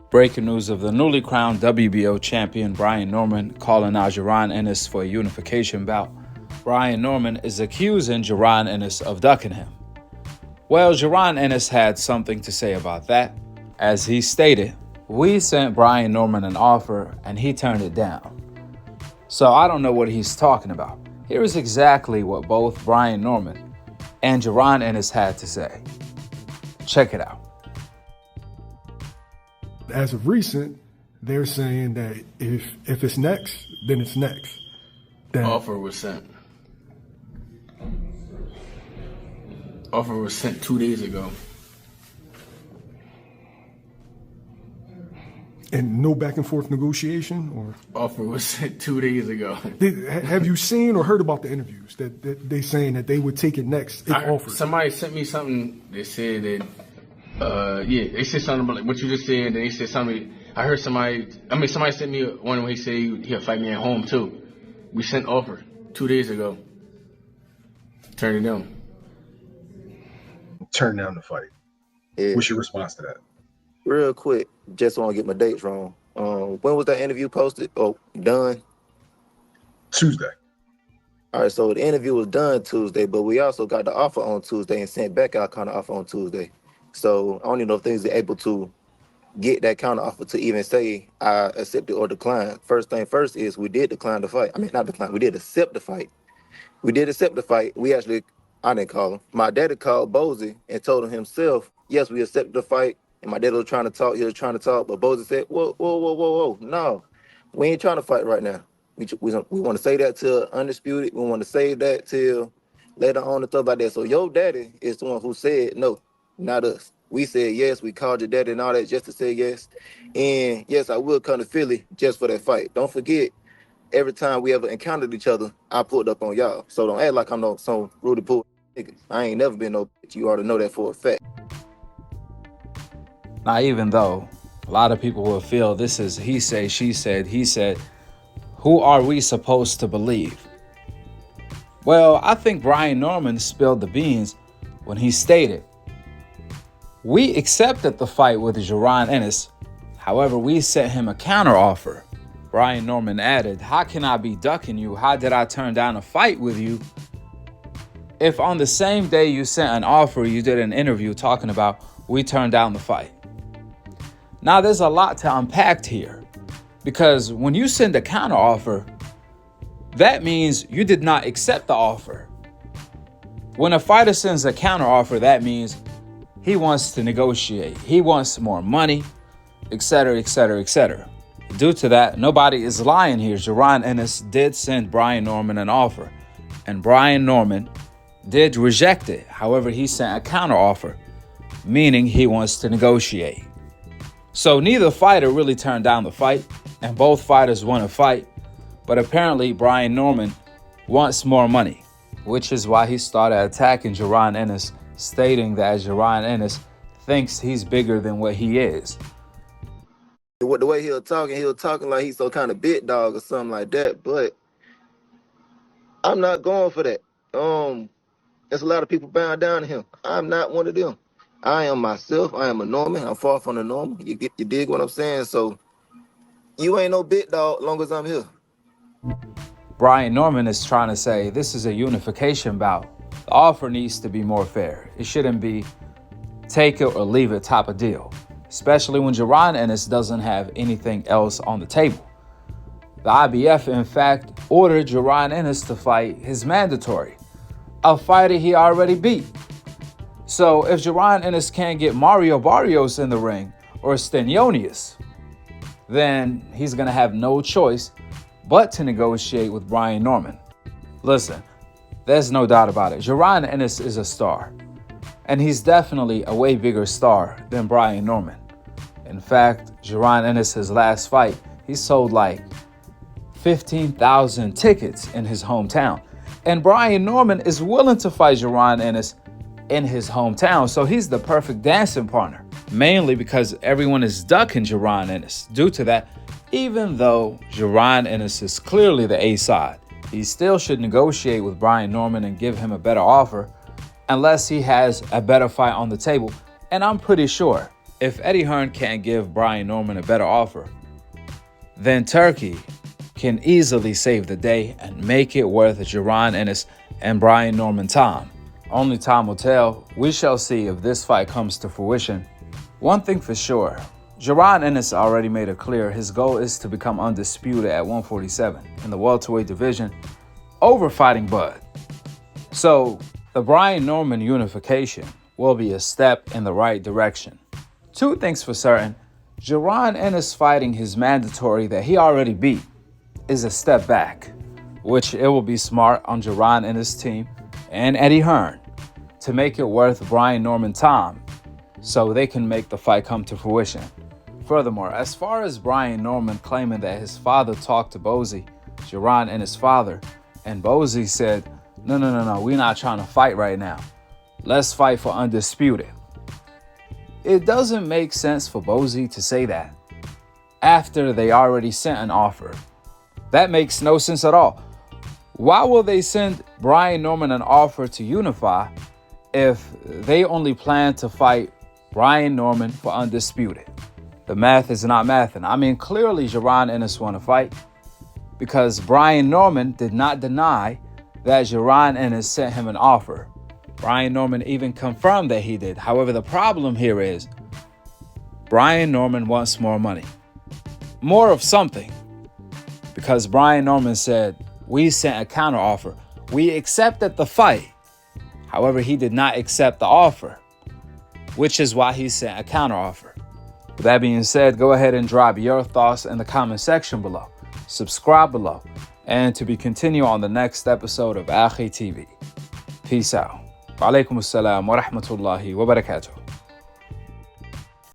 Breaking news of the newly crowned WBO champion Brian Norman calling out Jaron Ennis for a unification bout. Brian Norman is accusing Jaron Ennis of ducking him. Well, Jaron Ennis had something to say about that. As he stated, "We sent Brian Norman an offer and he turned it down. So I don't know what he's talking about." Here is exactly what both Brian Norman and Jaron Ennis had to say. Check it out. As of recent, they're saying that if it's next, then it's next. That Offer was sent. Offer was sent 2 days ago. And no back and forth negotiation, or Offer was sent 2 days ago. have you seen or heard about the interviews that they saying that they would take it next if offered? Somebody sent me something. They said that. They said something about like what you just said. They said something. I heard somebody. Somebody sent me one where he said he'll fight me at home too. We sent offer 2 days ago. Turned it down. Turn down the fight. Yeah. What's your response to that? Real quick, just want to get my dates wrong. When was that interview posted? Oh, done? Tuesday. All right, so the interview was done Tuesday, but we also got the offer on Tuesday and sent back our counter offer on Tuesday. So I don't even know if things are able to get that counter offer to even say I accept it or decline. First thing first is we did decline the fight. Not decline, we did accept the fight. We did accept the fight. I didn't call him. My daddy called Bozy and told him himself, yes, we accepted the fight. And my daddy was trying to talk. He was trying to talk, but Bozy said, whoa. No, we ain't trying to fight right now. We want to say that till undisputed. We want to save that till later on and stuff like that. So your daddy is the one who said no, not us. We said yes. We called your daddy and all that just to say yes. And yes, I will come to Philly just for that fight. Don't forget, every time we ever encountered each other, I pulled up on y'all. So don't act like I'm some Rudy Pool nigga. I ain't never been no bitch. You already know that for a fact. Now, even though a lot of people will feel this is he said, she said, he said, who are we supposed to believe? Well, I think Brian Norman spilled the beans when he stated, "We accepted the fight with Jaron Ennis. However, we sent him a counteroffer." Brian Norman added, "How can I be ducking you? How did I turn down a fight with you if on the same day you sent an offer, you did an interview talking about we turned down the fight?" Now, there's a lot to unpack here, because when you send a counteroffer, that means you did not accept the offer. When a fighter sends a counteroffer, that means he wants to negotiate. He wants more money, etc., etc., etc. Due to that, nobody is lying here. Jaron Ennis did send Brian Norman an offer, and Brian Norman did reject it. However, he sent a counteroffer, meaning he wants to negotiate. So neither fighter really turned down the fight, and both fighters want to fight. But apparently Brian Norman wants more money, which is why he started attacking Jaron Ennis, stating that Jaron Ennis thinks he's bigger than what he is. The way he was talking like he's some kind of big dog or something like that. But I'm not going for that. There's a lot of people bowing down to him. I'm not one of them. I am myself. I am a Norman. I'm far from the normal. You dig what I'm saying? So you ain't no big dog as long as I'm here. Brian Norman is trying to say this is a unification bout. The offer needs to be more fair. It shouldn't be take it or leave it type of deal, especially when Jaron Ennis doesn't have anything else on the table. The IBF, in fact, ordered Jaron Ennis to fight his mandatory, a fighter he already beat. So if Jaron Ennis can't get Mario Barrios in the ring or Stenonius, then he's going to have no choice but to negotiate with Brian Norman. Listen, there's no doubt about it. Jaron Ennis is a star, and he's definitely a way bigger star than Brian Norman. In fact, Jaron Ennis, his last fight, he sold like 15,000 tickets in his hometown. And Brian Norman is willing to fight Jaron Ennis in his hometown. So he's the perfect dancing partner, mainly because everyone is ducking Jaron Ennis. Due to that, even though Jaron Ennis is clearly the A side, he still should negotiate with Brian Norman and give him a better offer unless he has a better fight on the table. And I'm pretty sure If Eddie Hearn can't give Brian Norman a better offer, then Turkey can easily save the day and make it worth Jaron Ennis and Brian Norman time. Only time will tell. We shall see if this fight comes to fruition. One thing for sure, Jaron Ennis already made it clear his goal is to become undisputed at 147 in the welterweight division over fighting Bud. So the Brian Norman unification will be a step in the right direction. Two things for certain, Jaron Ennis fighting his mandatory that he already beat is a step back, which it will be smart on Jaron Ennis' team and Eddie Hearn to make it worth Brian Norman time so they can make the fight come to fruition. Furthermore, as far as Brian Norman claiming that his father talked to Bozy, Jaron Ennis' father, and Bozy said, no, we're not trying to fight right now. Let's fight for undisputed. It doesn't make sense for Bozy to say that after they already sent an offer. That makes no sense at all. Why will they send Brian Norman an offer to unify if they only plan to fight Brian Norman for undisputed? The math is not mathing. I mean, clearly Jaron Ennis want to fight because Brian Norman did not deny that Jaron Ennis sent him an offer. Brian Norman even confirmed that he did. However, the problem here is Brian Norman wants more money. More of something. Because Brian Norman said, we sent a counteroffer. We accepted the fight. However, he did not accept the offer, which is why he sent a counteroffer. With that being said, go ahead and drop your thoughts in the comment section below. Subscribe below. And to be continued on the next episode of Akhi TV. Peace out. Wa alaikum assalam wa rahmatullahi wa barakatuh.